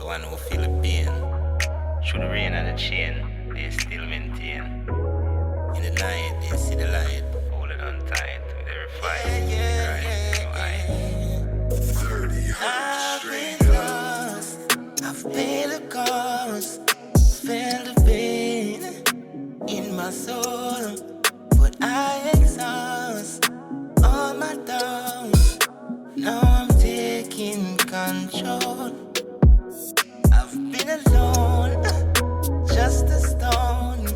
one who feel the pain. Through the rain and the chain, they still maintain. In the night, they see the light, hold it on tight with every fight. I've been lost, I've paid the cost, felt the pain in my soul, but I exhaust all my doubts. Now I'm taking control. I've been alone, just a stone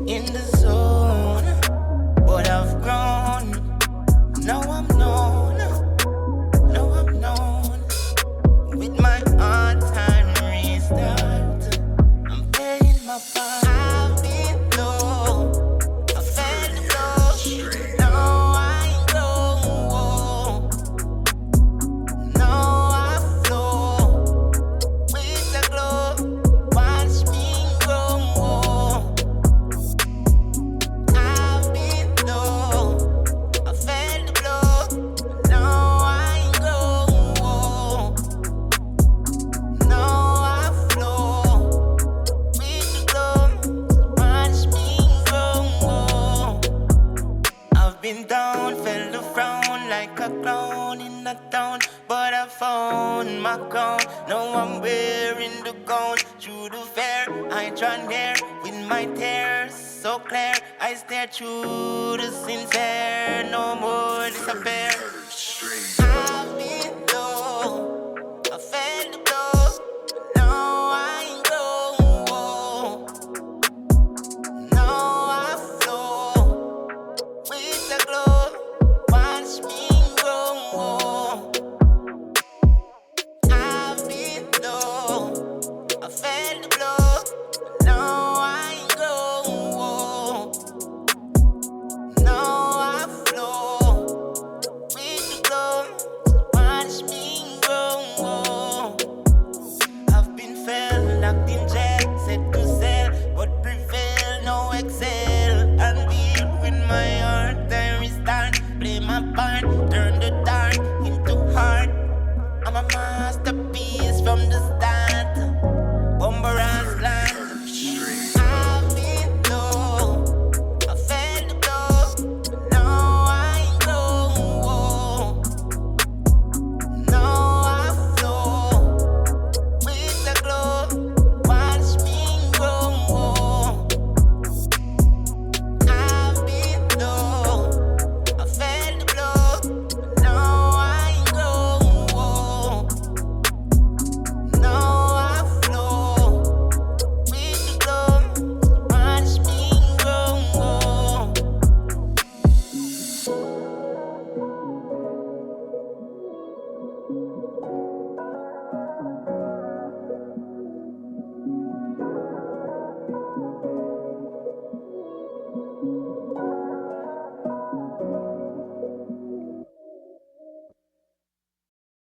in the zone, but I've grown. Now I'm known. Now I'm known. With my all-time restart, I'm playing my part. I've been low, I felt the blow. Now I go. Now I flow with the glow. Watch me grow. I've been low, I felt the blow. Now I go. Now I flow with the glow. Watch me grow. I've been down, felt the frown like a clown in the town, but I found my crown. Now I'm wearing the gown through the fair. I draw near with my tears so clear. I stare through the sincere. No more disappear. I've been low, I felt the blow. Now I go. Now I flow with the glow. Watch me grow. I've been low, I felt the blow. Now I go. Now I flow with the glow. Watch me grow. I've been fell, locked in jail, set to sell, but prevail, no excel. Unveil with my heart, I restart, play my part, turn the dark into heart. I'm a masterpiece from the start. Bomber's land. I've been low, I felt the blow. Now I go. Now I flow with the glow. Watch me grow. I've been low, I felt the blow. Now I go. Now I flow with the glow. Watch me grow.